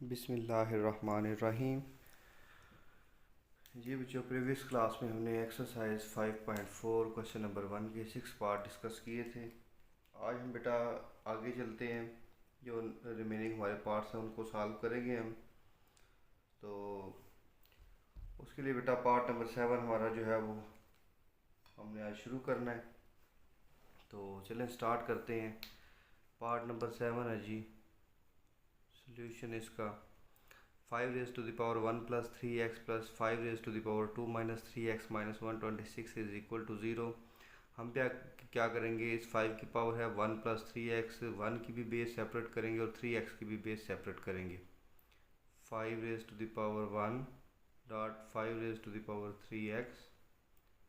बिस्मिल्लाहिर्रहमानिर्रहीम। जी बच्चों, previous class में हमने एक्सरसाइज 5.4 क्वेश्चन नंबर 1 के 6 पार्ट डिस्कस किए थे। आज हम बेटा आगे चलते हैं, जो रिमेनिंग हमारे पार्ट्स हैं उनको सॉल्व करेंगे हम। तो उसके लिए बेटा पार्ट नंबर 7 हमारा जो है वो हमने आज शुरू करना है। तो चलें स्टार्ट करते हैं। पार्ट नंबर 7 है जी, सोल्यूशन इसका 5 raise to the power 1 plus 3x plus 5 raise to the power 2 minus 3x minus 126 is equal to 0। हम क्या करेंगे, इस 5 की पावर है 1 प्लस 3x, 1 की भी बेस सेपरेट करेंगे और 3x की भी बेस सेपरेट करेंगे। 5 raise to the power 1 dot 5 raise to the power 3x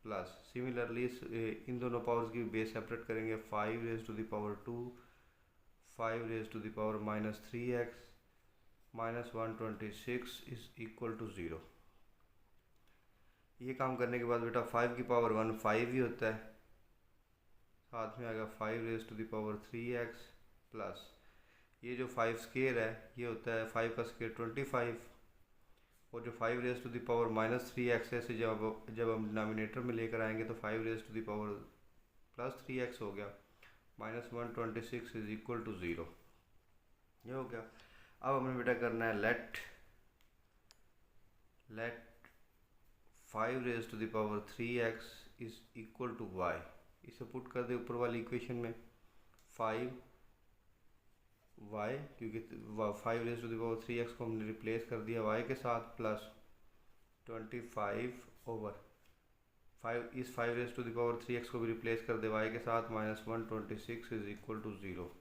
plus similarly इन दोनों पावर्स की बेस सेपरेट करेंगे। 5 raise to the power 2 5 raise to the power minus 3x minus 126 is equal to 0। ये काम करने के बाद बेटा 5 की पावर 1 5 ही होता है, साथ में आएगा 5 raise to the power 3x plus ये जो 5 स्क्वायर है ये होता है 5 का स्क्वायर 25, और जो 5 raise to the power minus 3x है इसे जब हम डिनोमिनेटर में लेकर आएंगे तो 5 raise to the power plus 3x हो गया, माइनस 126 इज़ इक्वल टू 0। ये हो गया। अब हमें बेटा करना है let 5 raise to the power 3x is equal to y। इसे पुट कर दे ऊपर वाली इक्वेशन में 5y, क्योंकि 5 raise to the power 3x को हमने रिप्लेस कर दिया y के साथ, प्लस 25 ओवर 5, इस 5 raise to the power 3x को भी रिप्लेस कर दे y के साथ, minus 126 is equal to 0।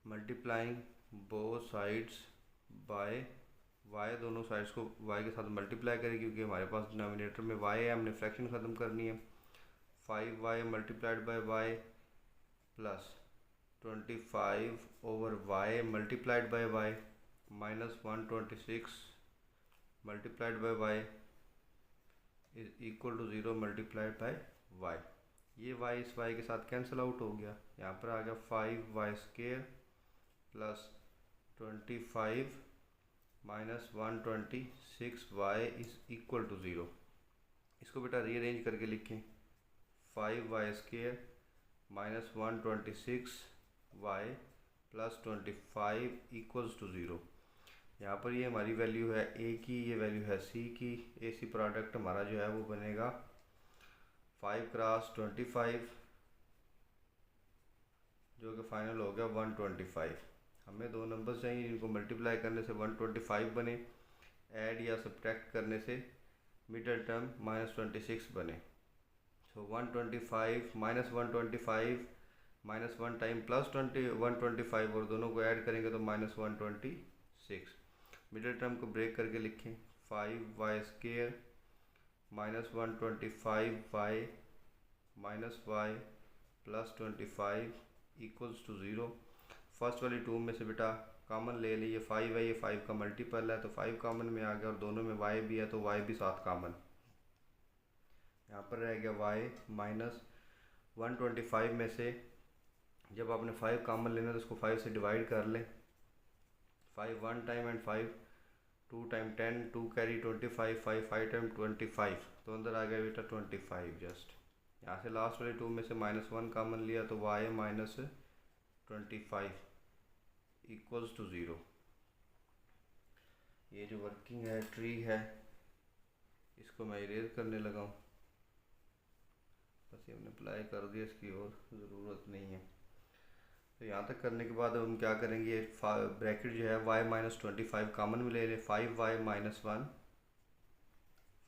Multiplying both sides by y, दोनों साइड्स को y के साथ मल्टीप्लाई करें क्योंकि हमारे पास डिनोमिनेटर में y है, हमने फ्रैक्शन ख़त्म करनी है। 5y multiplied by y plus 25 over y multiplied by y minus 126 multiplied by y is equal to 0 multiplied by y। ये y इस y के साथ कैंसिल आउट हो गया। यहाँ पर आ गया 5y square plus 25 minus 126y is equal to 0। इसको बेटा रीअरेंज करके लिखें, 5y square minus 126y plus 25 equals to 0। यहाँ पर ये हमारी वैल्यू है a की, ये वैल्यू है c की। ac प्रोडक्ट हमारा जो है वो बनेगा 5 क्रॉस 25 जो कि फाइनल हो गया 125। हमें दो नंबर चाहिए जिनको मल्टीप्लाई करने से 125 बने, ऐड या सब्ट्रैक्ट करने से मिडल टर्म माइनस 26 बने। So 125 minus 125 minus 1 time plus 125 और दोनों को ऐड करेंगे तो माइनस 126। मिडल टर्म को ब्रेक करके लिखें, 5y square minus 125y minus y plus 25 equals to 0। First वाली टू में से बेटा कॉमन ले ली, ये 5 है, ये 5 का मल्टीपल है तो 5 कॉमन में आ गया, और दोनों में y भी है तो y भी साथ कॉमन। यहाँ पर रह गया y माइनस 125 में से जब आपने 5 कॉमन लेना तो उसको 5 से डिवाइड कर लें। 5 1 time and 5 2 time 10, 2 carry 25, 5 time 25 तो अंदर आ गया बेटा 25 जस्ट। यहाँ से लास्ट वाली टू में से माइनस 1 कॉमन लिया तो y माइनस 25 इक्वल्स टू 0। ये जो वर्किंग है ट्री है इसको मैं इरेज करने लगा हूँ, बस ये हमने अप्लाई कर दिया, इसकी और ज़रूरत नहीं है। तो यहाँ तक करने के बाद हम क्या करेंगे, ब्रैकेट जो है y माइनस 25 कॉमन में ले लें, 5y माइनस 1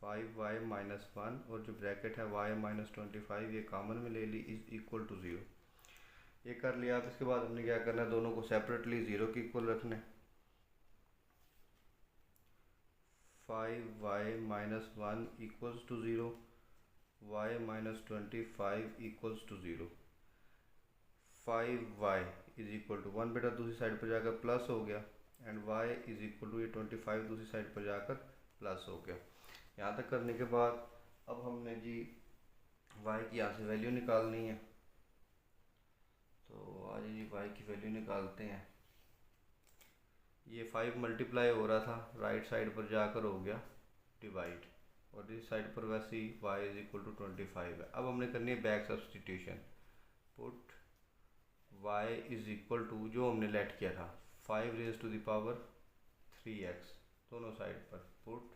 5y माइनस 1 और जो ब्रैकेट है y माइनस 25 ये कॉमन में ले ली इज इक्वल टू 0। ये कर लिया। अब इसके बाद हमने क्या करना है, दोनों को सेपरेटली 0 के इक्वल रखना है। 5y minus 1 equals to 0, y minus 25 equals to 0। 5y is equal to 1 बेटा दूसरी साइड पर जाकर प्लस हो गया, and y is equal to ये 25 दूसरी साइड पर जाकर प्लस हो गया। यहाँ तक करने के बाद अब हमने जी y की यहाँ से वैल्यू निकालनी है। तो आज जी y की वैल्यू निकालते हैं। ये 5 मल्टीप्लाई हो रहा था, राइट साइड पर जाकर हो गया डिवाइड, और इस साइड पर वैसे ही y इज इक्वल टू 25 है। अब हमने करनी है back substitution. Put y is equal to जो हमने लेट किया था 5 raise to the power 3x, दोनों साइड पर put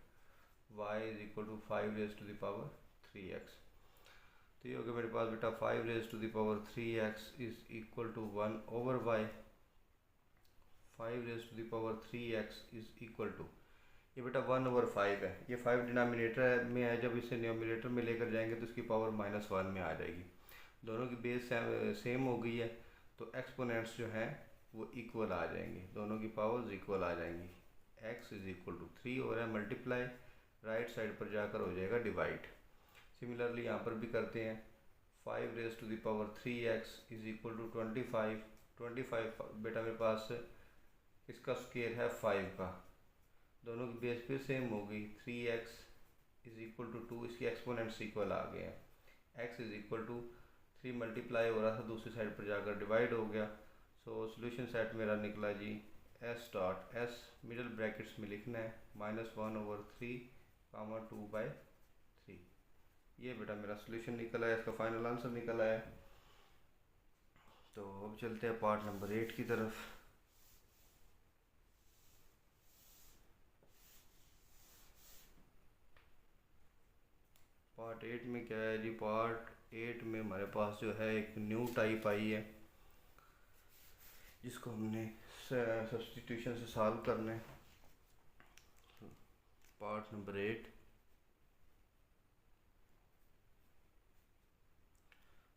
y is equal to 5 raise to the power 3x। तो ये हो गया मेरे पास बेटा 5 raise to the power 3x is equal to 1 over y। 5 raise to the power 3x is equal to, ये बेटा 1 ओवर 5 है, ये 5 डिनोमिनेटर में है, जब इसे न्यूमरेटर में लेकर जाएंगे तो इसकी पावर -1 में आ जाएगी। दोनों की बेस सेम हो गई है, तो एक्सपोनेंट्स जो हैं वो इक्वल आ जाएंगे, दोनों की पावर्स इक्वल आ जाएंगी। x इज इक्वल टू 3 हो रहा है मल्टीप्लाई, राइट साइड पर जाकर हो जाएगा डिवाइड। सिमिलरली यहाँ पर भी करते हैं, 5 raise to the power 3x is equal to 25। 25 बेटा मेरे पास इसका स्क्वायर है 5 का, दोनों की बेस फिर सेम होगी, 3x इज इक्वल टू 2, इसकी एक्सपोनेंट्स इक्वल आ गए हैं। x is equal to 3 multiply हो रहा था, दूसरी साइड पर जाकर डिवाइड हो गया। सो सोल्यूशन सेट मेरा निकला जी s dot s, middle brackets में लिखना है -1 ओवर 3 2/3। ये बेटा मेरा सोल्यूशन निकला है, इसका फाइनल आंसर निकला है। तो अब चलते हैं पार्ट नंबर 8 की तरफ। पार्ट 8 में क्या है जी, पार्ट 8 में हमारे पास जो है एक न्यू टाइप आई है, जिसको हमने सब्स्टिट्यूशन से सॉल्व करना है। पार्ट नंबर 8,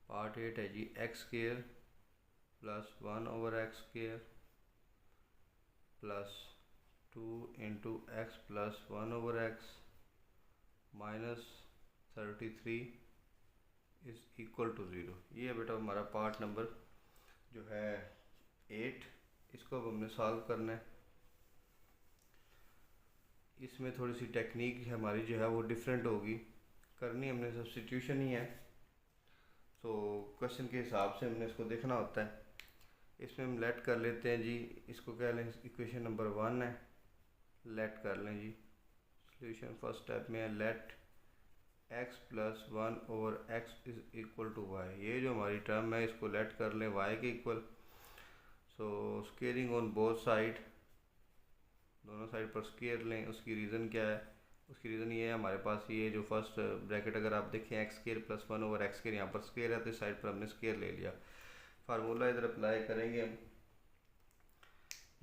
पार्ट 8 है जी x square plus 1 over x square plus 2 into x plus 1 over x minus 33 is equal to 0। ये है बेटा हमारा पार्ट नंबर जो है 8, इसको अब हमने सॉल्व करना है। इसमें थोड़ी सी टेक्निक हमारी जो है वो डिफरेंट होगी, करनी हमने सब्स्टिट्यूशन ही है, तो क्वेश्चन के हिसाब से हमने इसको देखना होता है। इसमें हम लेट कर लेते हैं जी, इसको कह लें इक्वेशन नंबर 1 है, लेट कर लें जी। सोल्यूशन फर्स्ट स्टेप में है let x plus 1 over x is equal to y। ये जो हमारी टर्म है इसको लेट कर लें y के equal. So squaring on both side, दोनों साइड पर स्केयर लें। उसकी रीज़न क्या है, उसकी रीज़न ये है हमारे पास ये जो फर्स्ट ब्रैकेट अगर आप देखें x square plus 1 over x square, यहाँ पर स्केयर है तो इस साइड पर हमने स्केयर ले लिया। फार्मूला इधर अप्लाई करेंगे हम,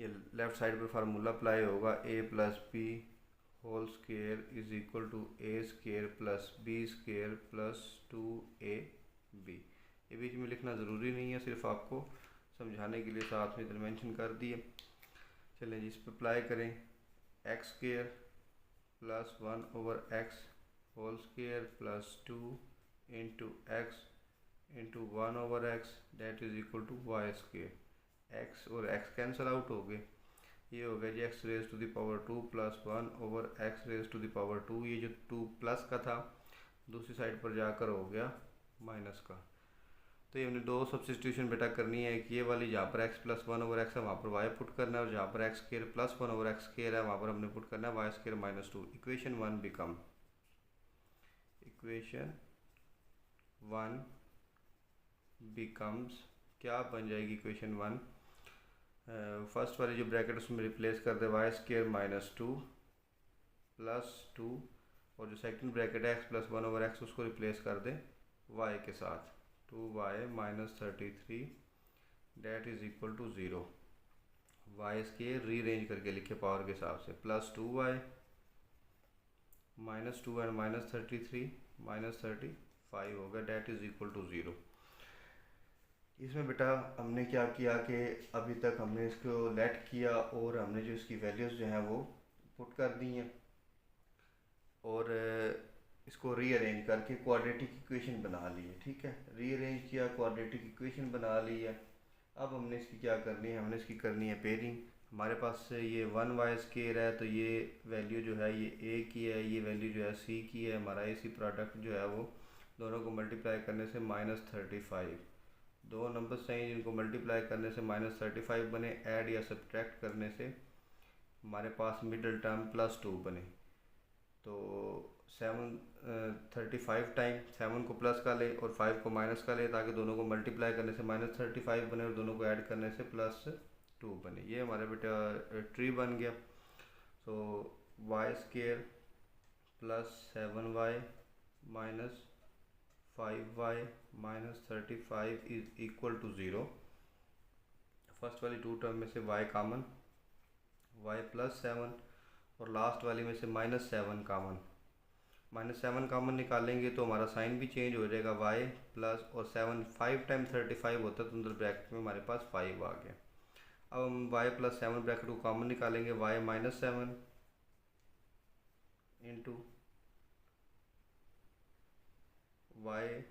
ये लेफ़्ट साइड पर फार्मूला अप्लाई होगा a plus B whole square is equal to A square plus B square plus 2ab। ये बीच में लिखना ज़रूरी नहीं है, सिर्फ आपको समझाने के लिए साथ में इधर मेंशन कर दिए। चलें जी इस पर अप्लाई करें, x square plus 1 over x whole square plus 2 into x into 1 over x that is equal to y square. X और एक्स कैंसिल आउट हो गए, ये हो गया जी x raise to the power 2 plus 1 over x raise to the power 2। ये जो 2 plus का था दूसरी साइड पर जाकर हो गया माइनस का। तो ये हमने दो सब्स्टिट्यूशन बेटा करनी है, एक ये वाली जहाँ पर x प्लस 1 ओवर एक्स है वहाँ पर y पुट करना है, और जहाँ पर x square plus 1 over x square है वहाँ पर हमने पुट करना है y square minus 2। Equation 1 become, equation 1 becomes, क्या बन जाएगी इक्वेशन 1, फर्स्ट वाली जो ब्रैकेट उसमें रिप्लेस कर दे वाई स्केयर माइनस 2 प्लस 2, और जो सेकंड ब्रैकेट है एक्स प्लस 1 ओवर एक्स उसको रिप्लेस कर दे y के साथ, 2y minus 33 that is equal to 0। Y square rearrange करके लिखे पावर के हिसाब से, plus 2y minus 2 and minus 33 minus 35 होगा डेट इज़ इक्वल टू 0। इसमें बेटा हमने क्या किया कि अभी तक हमने इसको लेट किया और हमने जो इसकी वैल्यूज़ जो हैं वो पुट कर दी हैं, और इसको रीअरेंज करके क्वाड्रेटिक इक्वेशन बना ली है। ठीक है, रीअरेंज किया, क्वाड्रेटिक इक्वेशन बना ली है। अब हमने इसकी क्या करनी है, हमने इसकी करनी है पेयरिंग। हमारे पास ये 1 वाई स्केयर है तो ये वैल्यू जो है ये a की है, ये वैल्यू जो है c की है। हमारा इसी प्रोडक्ट जो है वो दोनों को मल्टीप्लाई करने से -35, दो नंबर्स चाहिए जिनको मल्टीप्लाई करने से -35 बने, ऐड या सब्ट्रैक्ट करने से हमारे पास मिडल टर्म +2 बने। तो 35 टाइम 7 को प्लस का ले और 5 को माइनस का ले, ताकि दोनों को मल्टीप्लाई करने से -35 बने और दोनों को ऐड करने से +2 बने। ये हमारा बेटा ट्री बन गया। So y² +7y -5y -35 is equal to 0। First वाली 2 टर्म में से y कामन, y +7 और लास्ट वाली में से -7 कामन। -7 कामन निकालेंगे तो हमारा साइन भी चेंज हो जाएगा, y प्लस और 7 5 टाइम 35 होता है तो अंदर ब्रैकेट में हमारे पास 5 आ गया। अब हम y +7 ब्रैकेट को कॉमन निकालेंगे, y -7 इंटू y,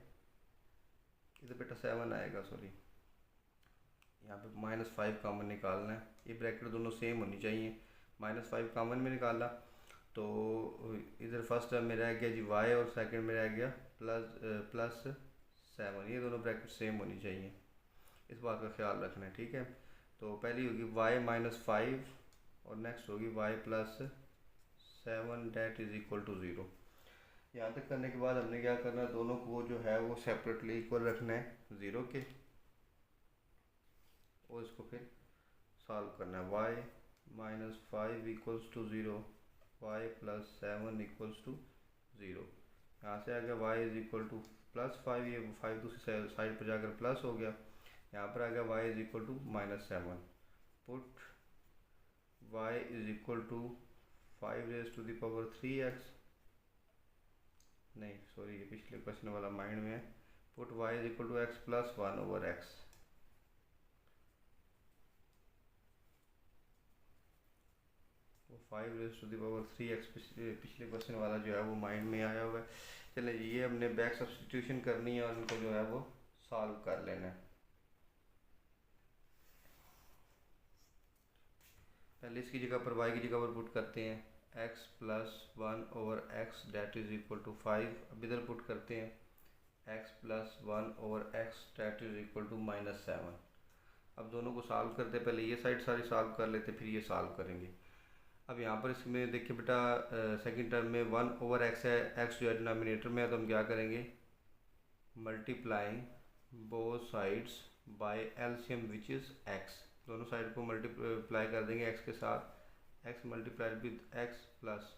इधर बेटा 7 आएगा, सॉरी यहाँ पे -5 कॉमन निकालना है। ये ब्रैकेट दोनों सेम होनी चाहिए। -5 कॉमन में निकाला तो इधर फर्स्ट टर्म में रह गया जी y और सेकंड में रह गया +7। ये दोनों ब्रैकेट सेम होनी चाहिए, इस बात का ख्याल रखना है, ठीक है। तो पहली होगी y -5 और नेक्स्ट होगी y +7 that is equal to 0। यहाँ तक करने के बाद हमने क्या करना है, दोनों को जो है वो सेपरेटली इक्वल रखना है 0 के, और इसको फिर सॉल्व करना है। y -5 equals to 0, y +7 equals to 0। यहाँ से आ गया y इज़ इक्वल टू +5, ये 5 दूसरी साइड पर जाकर प्लस हो गया। यहाँ पर आ गया y is equal to -7। Put y is equal to 5⁻³ नहीं सॉरी, ये पिछले क्वेश्चन वाला माइंड में है। Put y is equal to x+1/x। वो 5⁻³ पिछले क्वेश्चन वाला जो है वो माइंड में आया हुआ है। चले ये हमने बैक सब्स्टिट्यूशन करनी है और उनको जो है वो सॉल्व कर लेना है। पहले इसकी जगह पर y की जगह पर पुट करते हैं x+1/x date is equal to 5। अब इधर पुट करते हैं x+1/x date is equal to -7। अब दोनों को सॉल्व करते, पहले ये साइड सारी सॉल्व कर लेते फिर ये सॉल्व करेंगे। अब यहाँ पर इसमें देखिए बेटा सेकंड टर्म में 1/x है, x जो है डिनोमिनेटर में है, तो हम क्या करेंगे, multiplying both sides by LCM which is x। दोनों साइड को मल्टीप्लाई कर देंगे x के साथ, x multiplied with x plus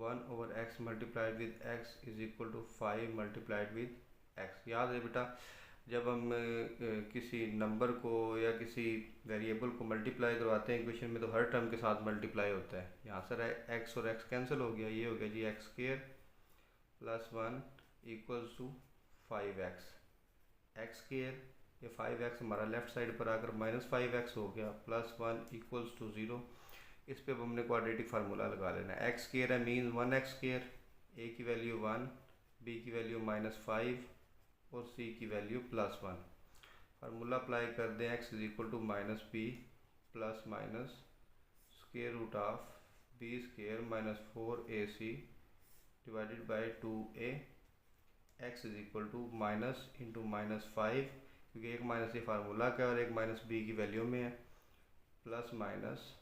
1/x multiplied with x is equal to 5 multiplied with x। याद है बेटा जब हम किसी नंबर को या किसी वेरिएबल को मल्टीप्लाई करवाते हैं इक्वेशन में तो हर टर्म के साथ मल्टीप्लाई होता है। यहाँ से x और x कैंसिल हो गया, ये हो गया जी x² + 1 equals to 5x। x², ये 5x हमारा लेफ्ट साइड पर आकर -5x हो गया, +1 इक्वल्स टू 0। इस पे अब हमने क्वाड्रेटिक फार्मूला लगा लेना है। x² है मीन 1x², a की वैल्यू 1, b की वैल्यू -5 और c की वैल्यू +1। फार्मूला अप्लाई कर दें, x is equal to -b plus minus √b² - 4ac divided by 2a। x is equal to minus into -5, क्योंकि एक माइनस ये फार्मूला का और एक माइनस b की वैल्यू में है, प्लस माइनस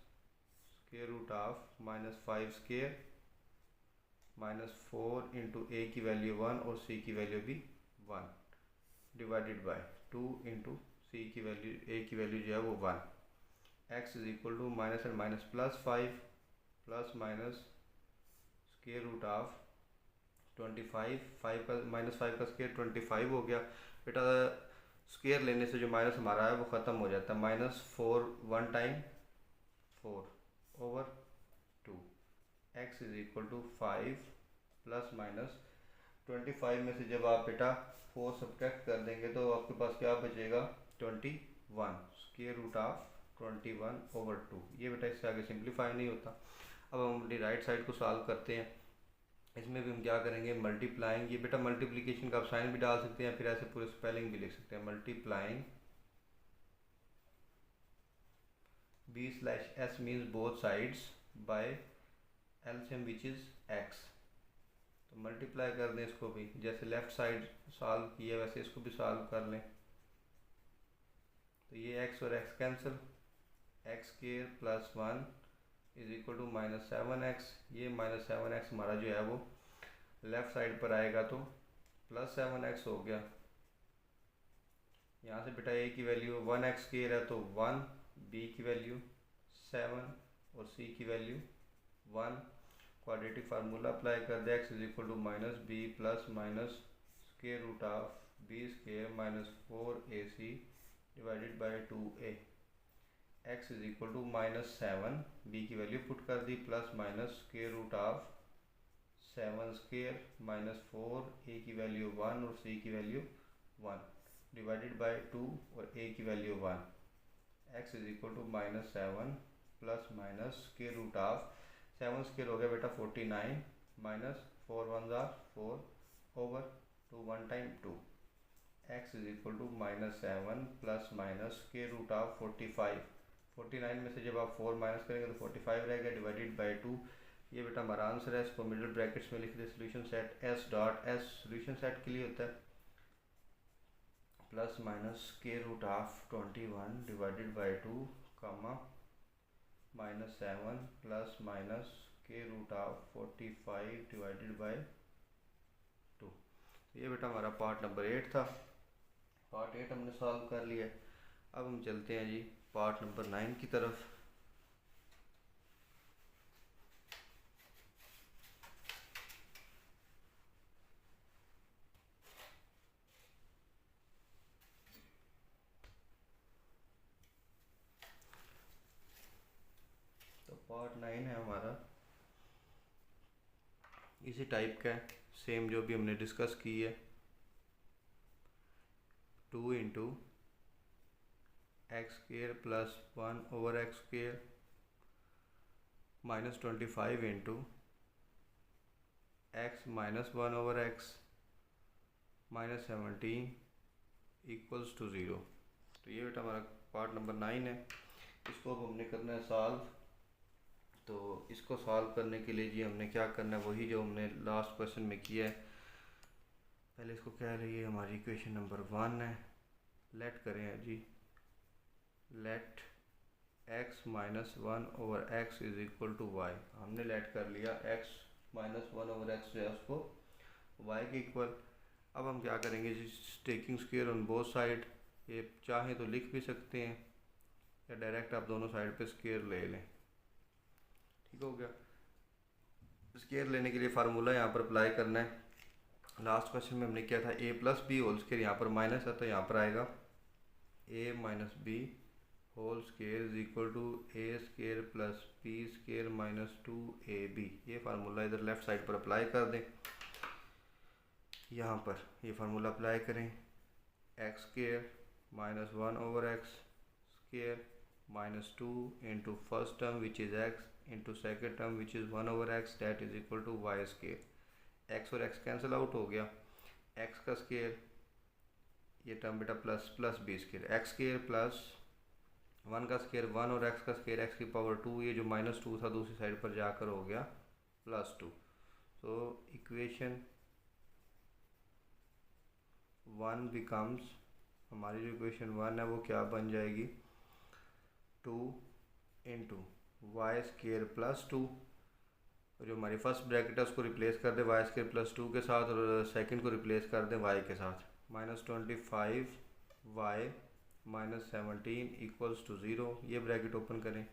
√−5² -4 इंटू a की वैल्यू 1 और c की वैल्यू भी 1 डिवाइडेड बाय 2 इंटू c की वैल्यू a की वैल्यू जो है वो 1। x is equal to minus and minus +5 plus minus √25, 5 का -5 का स्क्वायर 25 हो गया। बेटा स्क्वायर लेने से जो माइनस हमारा है वो ख़त्म हो जाता है, -4 1 time 4/2। x is equal to 5 plus minus 25 में से जब आप बेटा 4 सब्ट्रैक्ट कर देंगे तो आपके पास क्या बचेगा 21, √21/2। ये बेटा इससे आगे सिंप्लीफाई नहीं होता। अब हम अपनी राइट साइड को सॉल्व करते हैं। इसमें भी हम क्या करेंगे, मल्टीप्लाइंग, ये बेटा मल्टीप्लिकेशन का आप साइन भी डाल सकते हैं, फिर ऐसे पूरे स्पेलिंग भी लिख सकते हैं, multiplying b/s means both sides by LCM which is x। तो मल्टीप्लाई कर दें इसको भी, जैसे लेफ़्ट साइड सॉल्व किया वैसे इसको भी सॉल्व कर लें। तो ये x और x cancel, x² + 1 is equal to -7x। ये -7x हमारा जो है वो लेफ़्ट साइड पर आएगा तो +7x हो गया। यहाँ से बेटा a की वैल्यू 1x स्क्वायर है तो 1, b की वैल्यू 7 और c की वैल्यू 1। क्वाड्रेटिक फार्मूला अप्लाई कर दे, x is equal to -b plus minus square root of b square -4ac divided by 2a। x is equal to -7, b की value put कर दी, plus minus square root of 7 square -4, a की value 1 और c की value 1 divided by 2 और a की value 1। x is equal to -7 plus minus square root of 7 square हो गया बेटा 49 minus 4 1 4 over 2 1 time 2। x is equal to -7 plus minus square root of 45। 49 में से जब आप 4 माइनस करेंगे तो 45 रहेगा डिवाइडेड बाय 2। ये बेटा हमारा आंसर है। इसको मिडिल ब्रैकेट्स में लिख दे, solution set s dot s solution set के लिए होता है plus minus square root of 21 divided by 2 comma -7 plus minus square root of 45 divided by 2। ये बेटा हमारा पार्ट नंबर 8 था। पार्ट 8 हमने सॉल्व कर लिया। अब हम चलते हैं जी पार्ट नंबर 9 की तरफ। पार्ट 9 है हमारा, इसी टाइप का है, सेम जो भी हमने डिस्कस की है। 2 into x square plus 1 over x square -25 into x -1 over x -17 equals to 0। तो ये बेटा हमारा पार्ट नंबर 9 है। इसको अब हमने करना है सॉल्व। तो इसको सॉल्व करने के लिए जी हमने क्या करना है, वही जो हमने लास्ट क्वेश्चन में किया है। पहले इसको कह रही है हमारी इक्वेशन नंबर 1 है। लेट करें जी, let x -1 over x is equal to y। हमने लेट कर लिया x -1 ओवर x जो है उसको y के इक्वल। अब हम क्या करेंगे जी, taking square on both side. ये चाहें तो लिख भी सकते हैं या डायरेक्ट आप दोनों साइड पे स्क्वायर ले लें। ठीक हो गया। स्क्वायर लेने के लिए फार्मूला यहाँ पर अप्लाई करना है। लास्ट क्वेश्चन में हमने किया था a plus B whole square, यहाँ पर माइनस है तो यहाँ पर आएगा a minus b whole square is equal to a square plus b square minus 2ab। ये फार्मूला इधर लेफ्ट साइड पर अप्लाई कर दें। यहाँ पर ये फार्मूला अप्लाई करें, x square -1 over x square -2 into first term which is x into second term which is 1 over x that is equal to y square. X और x cancel out हो गया, x का square ये term बेटा plus b square, x square plus 1 का square 1 और x का square x की पावर 2, ये जो -2 था दूसरी साइड पर जाकर हो गया +2। तो इक्वेशन 1 बिकम्स, हमारी जो इक्वेशन 1 है वो क्या बन जाएगी, 2 इंटू वाई स्क्वायर प्लस 2। जो हमारी फर्स्ट ब्रैकेट है उसको रिप्लेस कर दे वाई स्क्वायर प्लस 2 के साथ और सेकंड को रिप्लेस कर दे वाई के साथ। -25 वाई -17 इक्वल्स टू 0। ये ब्रैकेट ओपन करें,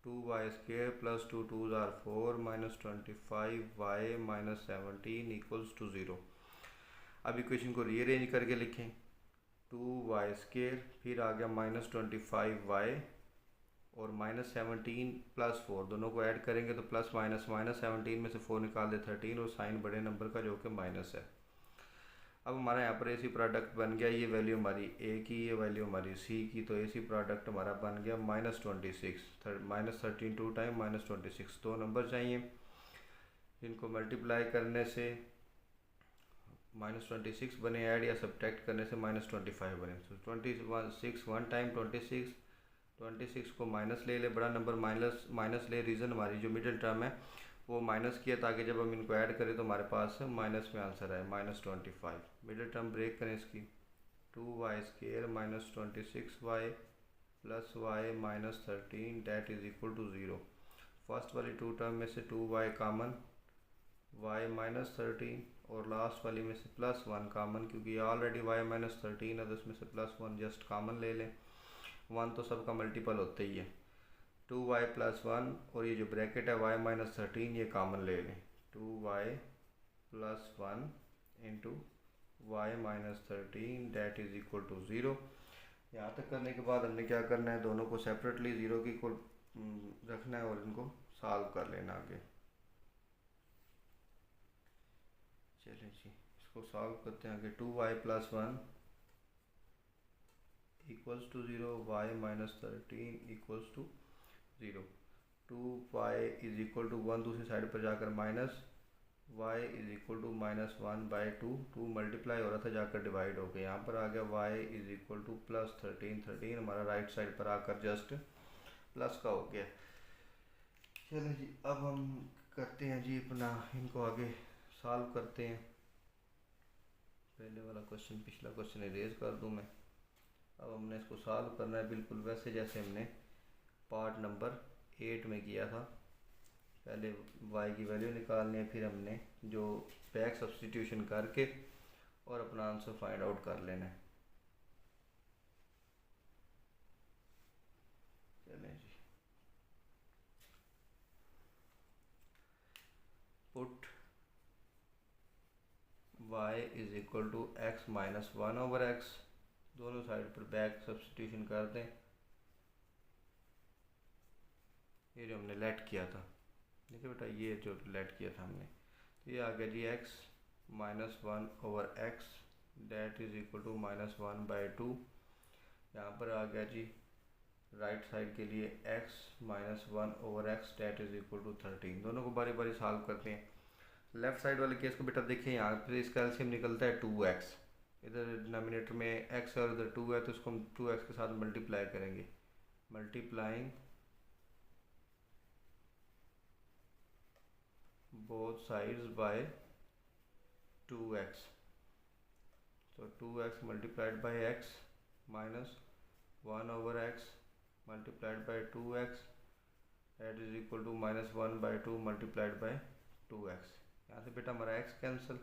2 y square plus 2 2 are 4 -25 y -17 equals to 0। अब इक्वेशन को रीअरेंज करके लिखें, 2 वाई स्क्वायर फिर आ गया -25 वाई और -17 प्लस 4, दोनों को ऐड करेंगे तो प्लस माइनस -17 में से 4 निकाल दे 13 और साइन बड़े नंबर का जो कि माइनस है। अब हमारा यहाँ पर एसी प्रोडक्ट बन गया, ये वैल्यू हमारी ए की, ये वैल्यू हमारी सी की। तो एसी प्रोडक्ट हमारा बन गया -26 -13 2 टाइम -26। दो नंबर चाहिए जिनको मल्टीप्लाई करने से -26 बने, ऐड या सब्ट्रैक्ट करने से -25 बने। तो 26 1 टाइम 26 को माइनस ले बड़ा नंबर माइनस ले। रीज़न हमारी जो मिडिल टर्म है वो माइनस किया ताकि जब हम इनको ऐड करें तो हमारे पास माइनस में आंसर आए -25। मिडिल टर्म ब्रेक करें इसकी, 2 y square -26 y plus y -13 that is equal to 0। First वाली टू टर्म में से 2y कॉमन, y माइनस 13, और लास्ट वाली में से +1 कॉमन, क्योंकि ऑलरेडी y माइनस 13 है तो इसमें से +1 जस्ट कॉमन ले लें। 1 तो सबका मल्टीपल होता ही है। 2y + 1 और ये जो ब्रैकेट है y माइनस 13 ये कॉमन ले लें। 2y + 1 into y minus 13 that is equal to 0। यहाँ तक करने के बाद हमने क्या करना है, दोनों को सेपरेटली 0 की इक्वल रखना है और इनको सॉल्व कर लेना आगे। चलें जी, इसको सॉल्व करते हैं आगे। 2y + 1 equals to 0, y minus 13 equals to 0। 2y is equal to 1 दूसरी साइड पर जाकर minus, y is equal to -1/2, 2 multiply हो रहा था जाकर डिवाइड हो गया, यहाँ पर आ गया y इज इक्वल टू +13 हमारा राइट साइड पर आकर जस्ट प्लस का हो गया। चलो जी, अब हम करते हैं जी अपना, इनको आगे सॉल्व करते हैं। पहले वाला क्वेश्चन, पिछला क्वेश्चन इरेज कर दूं मैं। अब हमने इसको सॉल्व करना है बिल्कुल वैसे जैसे हमने पार्ट नंबर 8 में किया था। पहले y की वैल्यू निकालनी है, फिर हमने जो बैक सब्स्टिट्यूशन करके और अपना आंसर फाइंड आउट कर लेना है। चलें जी, put y is equal to x minus 1/x, दोनों साइड पर बैक सब्स्टिट्यूशन कर दें। ये जो हमने लेट किया था, देखिए बेटा ये जो लेट किया था हमने, तो ये आ गया जी x minus 1/x that is equal to -1/2। यहाँ पर आ गया जी राइट साइड के लिए x minus 1/x that is equal to 13। दोनों को बारी बारी सॉल्व करते हैं। लेफ़्ट साइड वाले केस को बेटा देखिए, यहाँ पर इसका एलसीएम निकलता है 2x, इधर डिनोमिनेटर में x और इधर 2 है तो इसको हम 2x के साथ मल्टीप्लाई करेंगे। Multiplying both sides by 2x, so 2x multiplied by x minus 1/x multiplied by 2x that is equal to -1/2 multiplied by 2x। यहाँ से बेटा हमारा x कैंसिल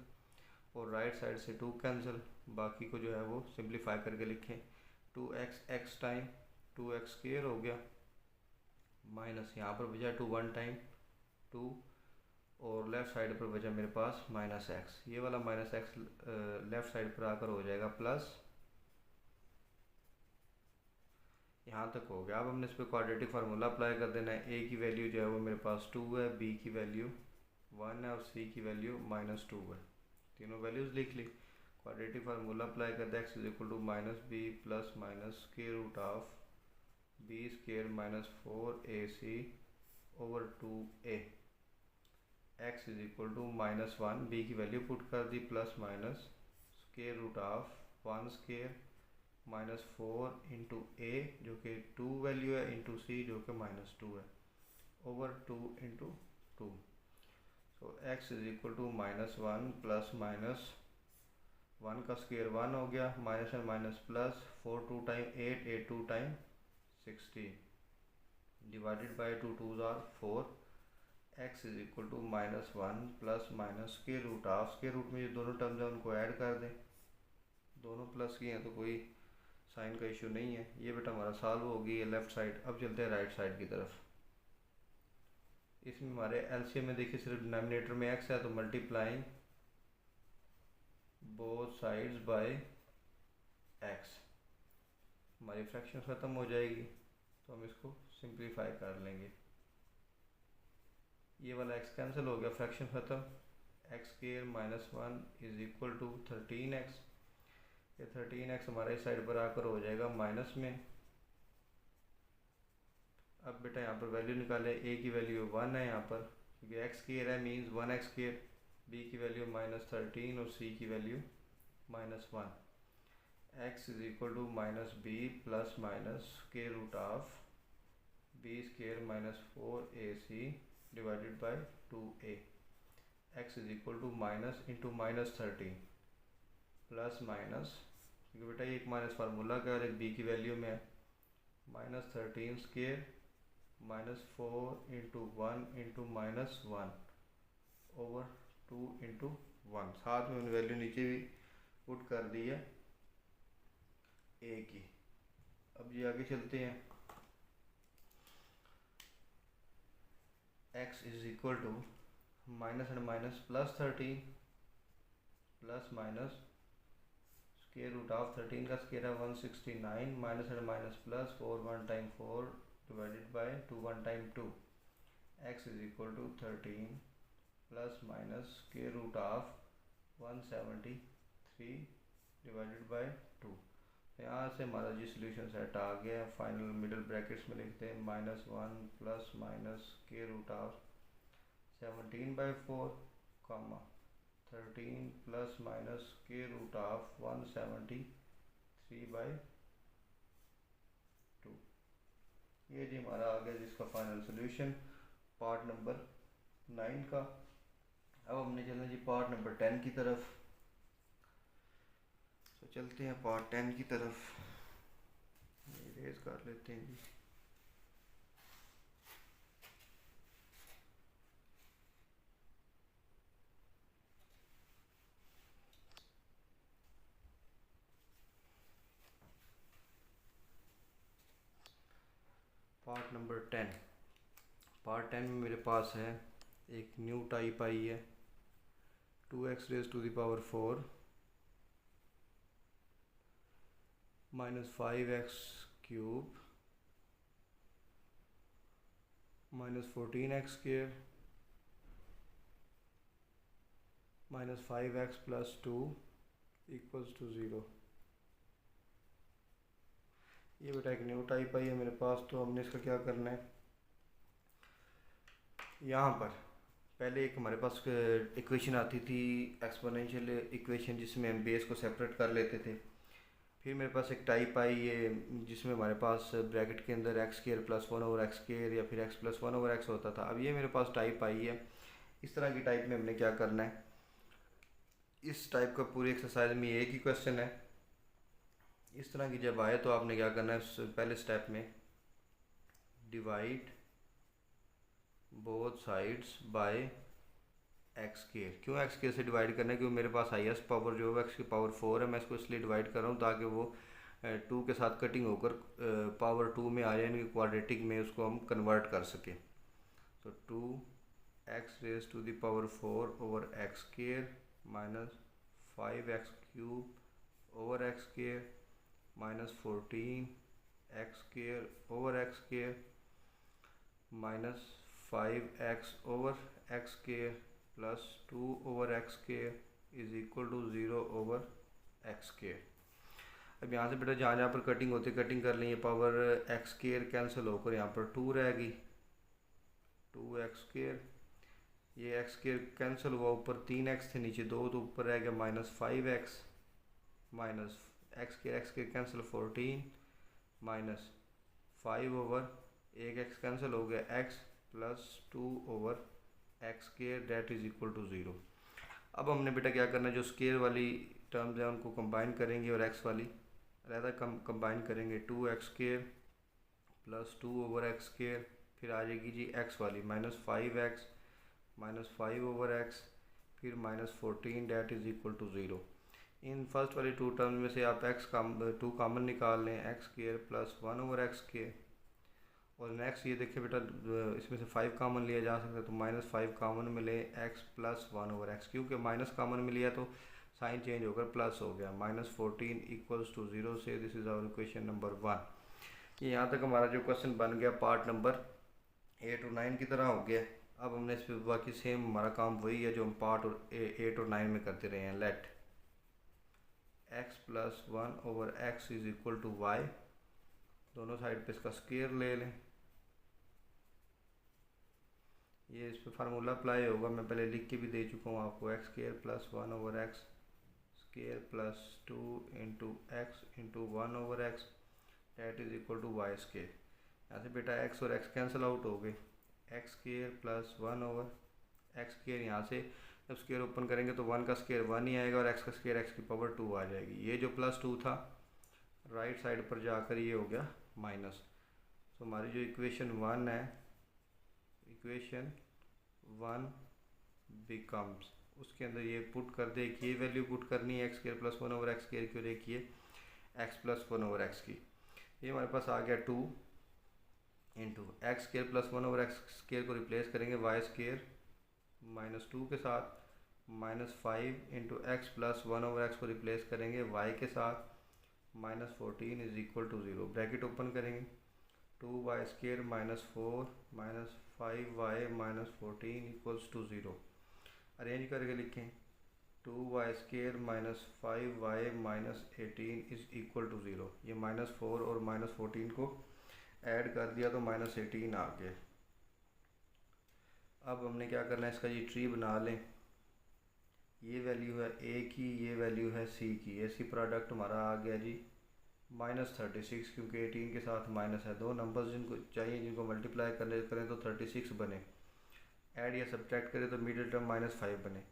और राइट साइड से 2 कैंसिल, बाकी को जो है वो सिंप्लीफाई करके लिखें। 2x x time 2x square हो गया, माइनस यहाँ पर बचा 2 1 टाइम 2, और लेफ़्ट साइड पर बचा मेरे पास -x। ये वाला -x लेफ़्ट साइड पर आकर हो जाएगा प्लस, यहाँ तक हो गया। अब हमने इस पर क्वाड्रेटिक फार्मूला अप्लाई कर देना है। a की वैल्यू जो है वो मेरे पास 2 है, b की वैल्यू 1 है और c की वैल्यू -2 है। तीनों वैल्यूज़ लिख ली। क्वाड्रेटिक फार्मूला अप्लाई कर दे, x is equal to -b plus minus square root of b square minus 4ac over 2a। x is equal to -1, b की वैल्यू पुट कर दी, plus minus square root of 1 square minus 4 into a जो कि 2 value है into c जो कि -2 है, over 2 into 2। So x is equal to -1 plus minus 1 का स्क्वायर 1 हो गया, minus and minus plus, 4 2 time 8, 8 2 time 16 divided by 2 2 are 4। x is equal to -1 plus minus square root of, square root में ये दोनों terms हैं उनको add कर दें, दोनों प्लस की हैं तो कोई साइन का इशू नहीं है। ये बेटा हमारा सॉल्व होगी ये लेफ़्ट साइड। अब चलते हैं राइट साइड की तरफ। इसमें हमारे एलसीएम में देखिए सिर्फ डिनोमिनेटर में x है तो multiplying both sides by x, हमारी फ्रैक्शन ख़त्म हो जाएगी तो हम इसको सिंप्लीफाई कर लेंगे। ये वाला x कैंसिल हो गया, फ्रैक्शन ख़त्म। x square minus 1 is equal to 13x। ये 13x हमारे इस साइड पर आकर हो जाएगा माइनस में। अब बेटा यहाँ पर वैल्यू निकाले, a की वैल्यू 1 है यहाँ पर क्योंकि x स्क्वायर है मीन्स 1x स्क्वायर, b की वैल्यू -13 और c की value -1। x is equal to -b plus minus square root of b square minus 4ac divided by 2a। x is equal to minus into -13 plus minus, क्योंकि बेटा ये एक minus formula का और एक b की वैल्यू में है, -13 square -4 into 1 into -1 over 2 into 1। साथ में वैल्यू नीचे भी पुट कर दी है ए की। अब ये आगे चलते हैं। x is equal to minus and minus +13 plus minus square root of 13 का स्क्वायर है 169 minus and minus plus 4 1 time 4 divided by 2 1 time 2। x is equal to 13 plus minus square root of 173 divided by 2। यहाँ से हमारा जी solution set आ गया। Final middle brackets में लिखते हैं -1 plus minus square root of 17/4 comma 13 plus minus square root of 173/2। ये जी हमारा आ गया जिसका फाइनल सोल्यूशन पार्ट नंबर 9 का। अब हमने चलना जी पार्ट नंबर 10 की तरफ। तो चलते हैं पार्ट 10 की तरफ। इरेज कर लेते हैं जी। Part number 10। पार्ट 10 में मेरे पास है एक न्यू टाइप आई है 2x raise to the power 4 minus 5x cube minus 14x square minus 5x plus 2 equals to 0। ये बेटा एक न्यू टाइप आई है मेरे पास। तो हमने इसका क्या करना है, यहाँ पर पहले एक हमारे पास इक्वेशन आती थी एक्सपोनेंशियल इक्वेशन जिसमें हम बेस को सेपरेट कर लेते थे। फिर मेरे पास एक टाइप आई है जिसमें हमारे पास ब्रैकेट के अंदर x square plus 1 over x square या फिर x प्लस 1 ओवर x होता था। अब ये मेरे पास टाइप आई है। इस तरह की टाइप में हमने क्या करना है, इस टाइप का पूरी एक्सरसाइज में एक ही क्वेश्चन है। इस तरह की जब आए तो आपने क्या करना है, पहले स्टेप में divide both sides bye x square. क्यों एक्स स्क्वायर से डिवाइड करना है, क्योंकि मेरे पास हाईएस्ट पावर जो है एक्स की पावर 4 है। मैं इसको इसलिए डिवाइड कर रहा हूँ ताकि वो 2 के साथ कटिंग होकर पावर 2 में आ जाए, यानी क्वाड्रेटिक में उसको हम कन्वर्ट कर सकें। तो 2x raise to the power 4 over x square minus 5x cube over x square minus 14x square over x square minus 5x over x square plus 2 over x square is equal to 0 over x square. अब यहाँ से बेटा जहाँ जहाँ पर cutting होती है cutting कर लेंगे। पावर एक्स स्क्वायर कैंसिल होकर यहाँ पर 2 रहेगी 2x स्क्वायर। ये एक्स स्क्वायर कैंसिल हुआ, ऊपर 3x थे नीचे 2 तो ऊपर रह गया minus 5x minus x square cancel 14 minus 5 over एक x कैंसिल हो गया x plus 2 over x square that is equal to 0। अब हमने बेटा क्या करना है, जो स्क्वायर वाली टर्म्स हैं उनको कंबाइन करेंगे और x वाली अलग कंबाइन करेंगे। 2x square plus 2 over x square, फिर आ जाएगी जी x वाली minus 5x minus 5 over x, फिर minus 14 that is equal to 0। इन फर्स्ट वाली 2 टर्म में से आप टू कॉमन निकाल लें, x square plus 1 over x square. और नेक्स्ट ये देखिए बेटा इसमें से 5 कॉमन लिया जा सकता है, तो माइनस 5 कॉमन में ले एक्स प्लस 1 ओवर एक्स, क्योंकि माइनस कॉमन में लिया तो साइन चेंज होकर प्लस हो गया। माइनस 14 इक्वल्स टू 0 से this is our equation number 1। ये यहाँ तक हमारा जो क्वेश्चन बन गया पार्ट नंबर 8 और 9 की तरह हो गया। अब हमने इस पर बाकी सेम हमारा काम वही है जो हम पार्ट 8 और 9 में करते रहे हैं। Let x plus 1 over x is equal to y, दोनों साइड पे इसका स्क्वायर ले लें। ये इस पर फार्मूला अप्लाई होगा, मैं पहले लिख के भी दे चुका हूँ आपको। X square plus 1 over x square plus 2 into x into 1 over x that is equal to y square. यहाँ से बेटा एक्स और एक्स कैंसिल आउट हो गए, x square plus 1 over x square. यहाँ से जब स्क्वायर ओपन करेंगे तो 1 का स्क्वायर 1 ही आएगा और एक्स का स्क्वायर एक्स की पावर 2 आ जाएगी। ये जो प्लस 2 था राइट साइड पर जाकर ये हो गया माइनस। तो हमारी जो इक्वेशन 1 है, इक्वेशन 1 बिकम्स, उसके अंदर ये पुट कर दे कि ये वैल्यू पुट करनी है x square plus 1/x square की, और एक ये एक्स प्लस 1/x की। ये हमारे पास आ गया 2 into x square plus 1/x square को रिप्लेस करेंगे वाई स्क्वायर -2 के साथ, -5 इंटू एक्स प्लस 1/x को रिप्लेस करेंगे वाई के साथ, -14 is equal to 0। Bracket open करेंगे, 2y square -4 -5y -14 equals to 0। Arrange करके लिखें, 2y square -5y -18 is equal to 0। ये -4 और -14 को ऐड कर दिया तो -18 आ गया। अब हमने क्या करना है, इसका ये ट्री बना लें। ये वैल्यू है ए की, ये वैल्यू है सी की, ए सी प्रोडक्ट हमारा आ गया जी -36, क्योंकि 18 के साथ माइनस है। दो नंबर्स जिनको चाहिए, जिनको मल्टीप्लाई करें तो 36 बने, ऐड या सब्ट्रैक्ट करें तो मिडिल टर्म -5 बने।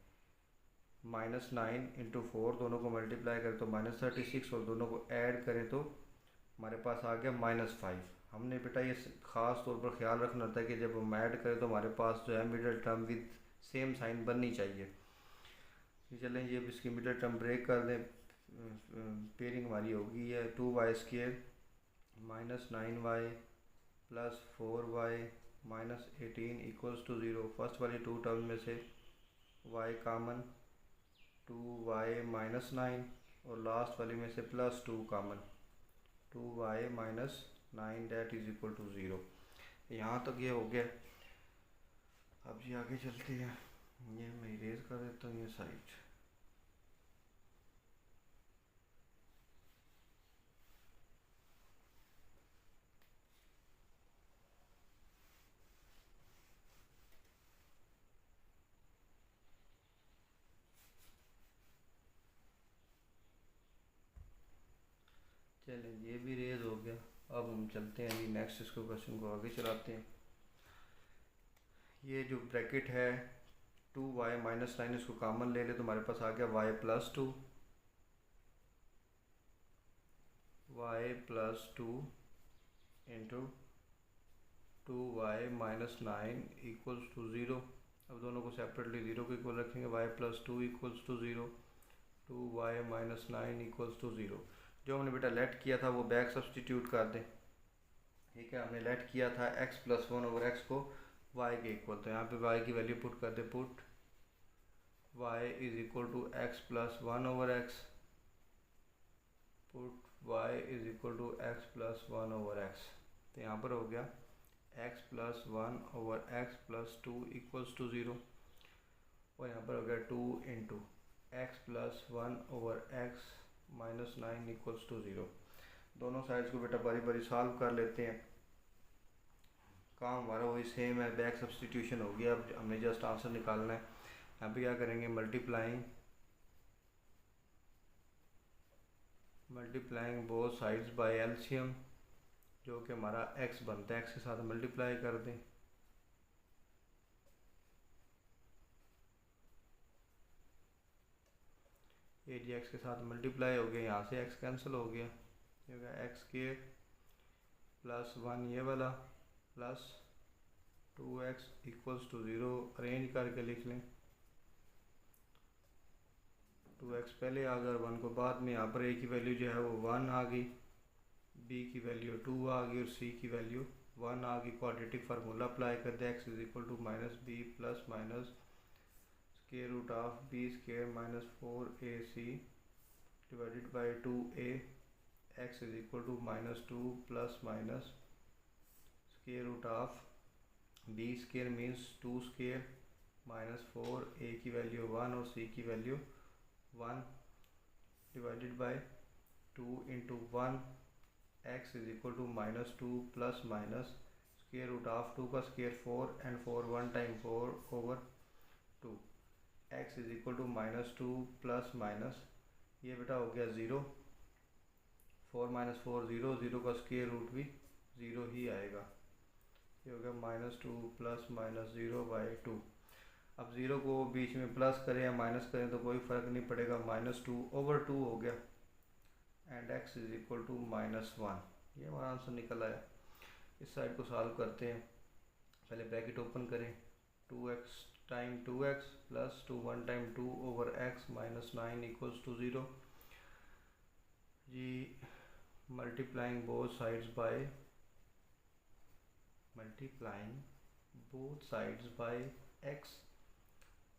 -9 इंटू 4 दोनों को मल्टीप्लाई करें तो -36, और दोनों को ऐड करें तो हमारे पास आ गया -5। हमने बेटा ये ख़ास तौर पर ख्याल रखना होता है कि जब हम ऐड करें तो हमारे पास जो है middle term with same sign बननी चाहिए। चलें ये इसकी मिडिल टर्म ब्रेक कर दें। पेयरिंग हमारी होगी है 2y square -9y plus 4y -18 equals to 0। First वाली 2 टर्म में से y कामन, 2y -9, और लास्ट वाली में से +2 common, 2y -9 that is equal to 0। यहाँ तक ये हो गया। अब ये आगे चलते हैं, ये मैं इरेज कर देता हूँ ये साइड। चलें ये भी रेज हो गया। अब हम चलते हैं जी नेक्स्ट, इसको क्वेश्चन को आगे चलाते हैं। ये जो ब्रैकेट है 2y -9, इसको कॉमन ले ले तो हमारे पास आ गया y +2, y +2 into 2y -9 equals to 0। अब दोनों को सेपरेटली 0 को इक्वल रखेंगे, y +2 equals to 0, 2y -9 equals to 0। जो हमने बेटा लेट किया था वो बैक सब्सटीट्यूट कर दें। ठीक है, हमने लेट किया था x + 1/x को y के इक्वल, तो यहाँ पे y की वैल्यू पुट कर दे, put y is equal to x + 1/x, put y is equal to x + 1/x। तो यहाँ पर हो गया x + 1/x + 2 इक्वल्स टू 0, और यहाँ पर हो गया 2 into x + 1/x -9 equals to 0। दोनों साइड्स को बेटा बारी बारी सॉल्व कर लेते हैं। काम हमारा वही सेम है, बैक सब्सटीट्यूशन हो गया। अब हमने जस्ट आंसर निकालना है। यहाँ पे क्या करेंगे, multiplying both sides by LCM, जो कि हमारा x बनता है, x के साथ मल्टीप्लाई कर दें। ये जी x के साथ मल्टीप्लाई हो गया, यहाँ से x कैंसिल हो गया, ये हो गया x² + 1 ये वाला plus 2x equals to 0। Arrange करके लिख लें, 2x पहले आ गया और 1 को बाद में। यहाँ पर a की वैल्यू जो है वो 1 आ गई, b की वैल्यू 2 आ गई और c की वैल्यू 1 आ गई। क्वाड्रेटिक फार्मूला अप्लाई कर दे, x is equal to -b plus minus square root of b² -4ac divided by 2a, x is equal to -2 plus minus square root of b² means 2² -4, a की value 1 और c की value 1 divided by 2 into 1, x is equal to -2 plus minus square root of 2 का square 4 and 4 1 time 4/2, x is equal to -2 plus minus, ये बेटा हो गया 0, 4 - 4 0, 0 का square root भी 0 ही आएगा। ये हो गया -2 प्लस माइनस 0/2। अब 0 को बीच में प्लस करें या माइनस करें तो कोई फ़र्क नहीं पड़ेगा, -2/2 हो गया and x is equal to -1। ये हमारा आंसर निकल आया। इस साइड को सॉल्व करते हैं। पहले ब्रैकेट ओपन करें, 2x time 2x plus 1 time 2 over x minus 9 equals to 0 जी। Multiplying both sides by x,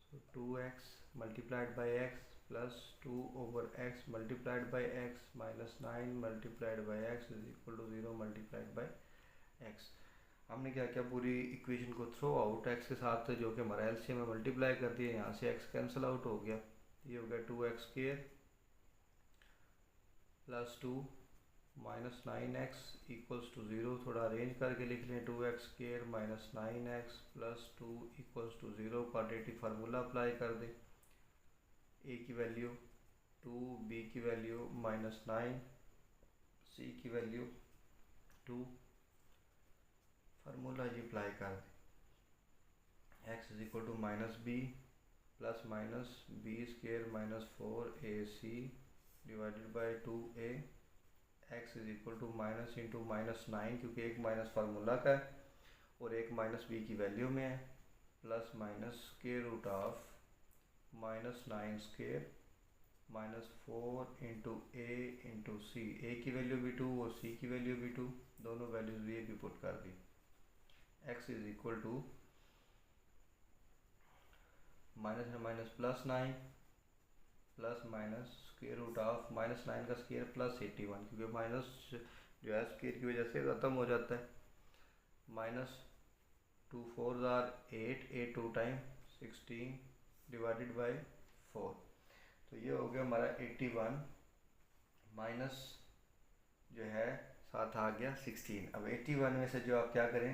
so 2x multiplied by x plus 2 over x multiplied by x minus 9 multiplied by x is equal to 0 multiplied by x। हमने क्या किया, पूरी equation को throw out x के साथ जो कि हमारा एलसीएम में मल्टीप्लाई कर दिया, यहाँ से x कैंसिल आउट हो गया, ये हो गया 2x square plus 2 minus 9x equals to 0। थोड़ा अरेंज करके लिख लें, 2x square minus 9x plus 2 equals to 0। Quadratic formula apply कर दें, a की वैल्यू 2, b की वैल्यू माइनस 9, c की वैल्यू 2। फार्मूला जी अप्लाई कर दें, x is equal to minus b plus minus b square minus 4ac divided by 2a, x is equal to minus into minus 9 क्योंकि एक minus formula का है और एक माइनस b की वैल्यू में है, plus minus square root of minus 9 square minus 4 into a into c. A की वैल्यू भी 2 और सी की वैल्यू भी 2, दोनों वैल्यूज ये भी पुट कर दी। x is equal to minus है minus plus 9 plus minus square root of minus 9 का स्क्वायर प्लस 81 क्योंकि माइनस जो है स्क्वायर की वजह से ख़त्म हो जाता है। माइनस 2 4 8, 8 2 टाइम 16 डिवाइडेड बाई 4, तो ये हो गया हमारा 81 माइनस जो है साथ आ गया 16। अब 81 में से जो आप क्या करें,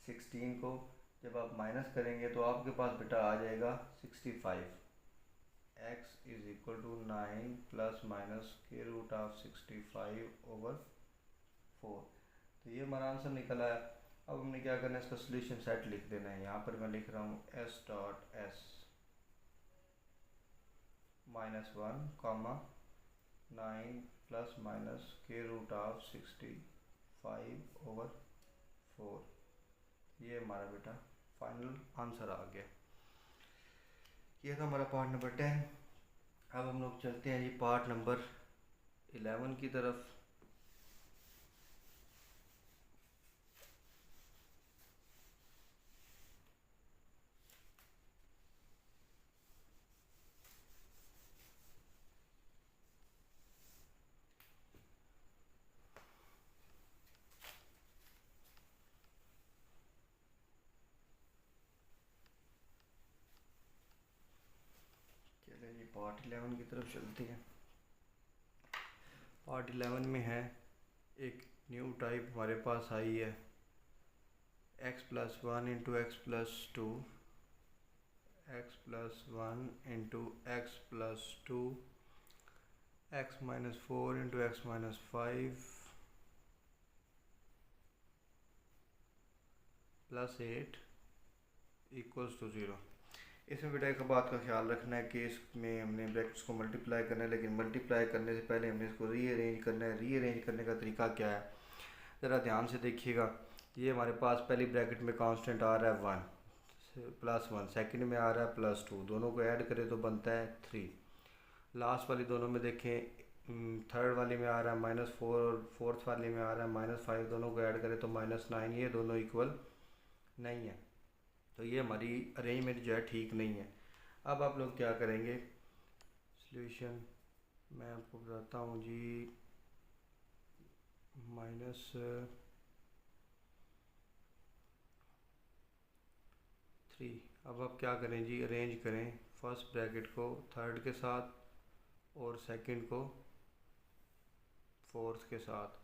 16 को जब आप माइनस करेंगे तो आपके पास बेटा आ जाएगा 65। x is equal to 9 plus minus square root of 65 over 4, तो ये हमारा आंसर निकल आया। अब हमने क्या करना है, इसका सोल्यूशन सेट लिख देना है। यहाँ पर मैं लिख रहा हूँ s dot s minus 1 comma 9 plus minus square root of 65 over 4, ये हमारा बेटा फाइनल आंसर आ गया। ये था हमारा पार्ट नंबर 10। अब हम लोग चलते हैं जी पार्ट नंबर 11 की तरफ। पार्ट 11 की तरफ चलते हैं। पार्ट 11 में है एक न्यू टाइप हमारे पास आई है, x plus 1 into x plus 2, x plus 1 into x plus 2, x minus 4 into x minus 5 plus 8 equals to 0। इसमें बेटा एक बात का ख्याल रखना है कि इसमें हमने ब्रैकेट्स को मल्टीप्लाई करना है, लेकिन मल्टीप्लाई करने से पहले हमने इसको रीअरेंज करना है। रीअरेंज करने का तरीका क्या है, ज़रा ध्यान से देखिएगा। ये हमारे पास पहली ब्रैकेट में कांस्टेंट आ रहा है 1 प्लस 1, सेकंड में आ रहा है प्लस 2, दोनों को ऐड करें तो बनता है 3। लास्ट वाली दोनों में देखें, थर्ड वाली में आ रहा है माइनस 4 और फोर्थ वाली में आ रहा है माइनस 5, दोनों को ऐड करें तो माइनस 9, ये दोनों इक्वल नहीं है, तो ये हमारी अरेंजमेंट जो है ठीक नहीं है। अब आप लोग क्या करेंगे, सॉल्यूशन मैं आपको बताता हूँ जी। माइनस 3, अब आप क्या करें जी, अरेंज करें फर्स्ट ब्रैकेट को थर्ड के साथ और सेकंड को फोर्थ के साथ।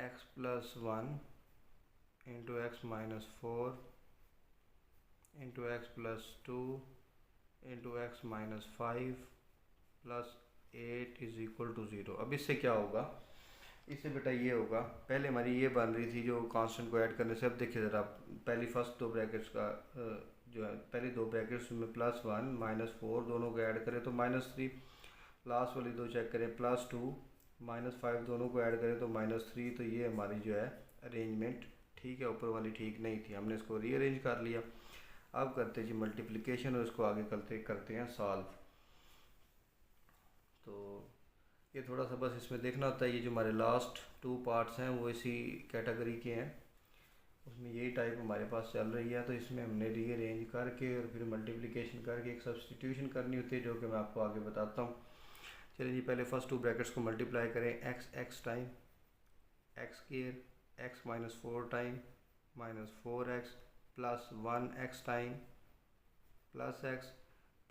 x plus 1 into x minus 4 into x plus 2 into x minus 5 plus 8 is equal to 0। अब इससे क्या होगा, इससे बेटा ये होगा, पहले हमारी ये बन रही थी जो कांस्टेंट को ऐड करने से। अब देखिए ज़रा, पहली फर्स्ट दो ब्रैकेट्स का जो है, पहली दो ब्रैकेट्स में प्लस 1 माइनस 4 दोनों को ऐड करें तो माइनस 3, लास्ट वाली दो चेक करें प्लस 2 माइनस 5 दोनों को ऐड करें तो माइनस 3, तो ये हमारी जो है अरेंजमेंट ठीक है, ऊपर वाली ठीक नहीं थी, हमने इसको रीअरेंज कर लिया। अब करते जी मल्टीप्लिकेशन और इसको आगे करते हैं सॉल्व। तो ये थोड़ा सा बस इसमें देखना होता है, ये जो हमारे लास्ट 2 पार्ट्स हैं वो इसी कैटेगरी के हैं, उसमें यही टाइप हमारे पास चल रही है। तो इसमें हमने रीअरेंज करके और फिर मल्टीप्लिकेशन करके एक सब्सटीट्यूशन करनी होती है, जो कि मैं आपको आगे बताता हूँ। चलिए जी, पहले फर्स्ट 2 ब्रैकेट्स को मल्टीप्लाई करें। X time x square x minus 4 time minus 4x plus 1x time plus x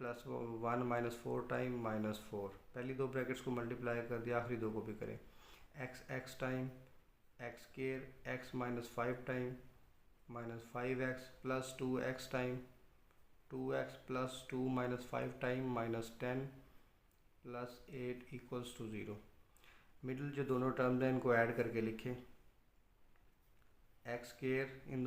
plus 1 minus 4 time minus 4। पहली 2 ब्रैकेट्स को मल्टीप्लाई कर दिया, आखिरी 2 को भी करें। X time x square x minus 5 time minus 5x plus 2x time 2x plus 2 minus 5 time minus 10 plus 8 equals to 0। Middle जो दोनों टर्म्स हैं इनको ऐड करके लिखें। एक्स स्क्वायर इन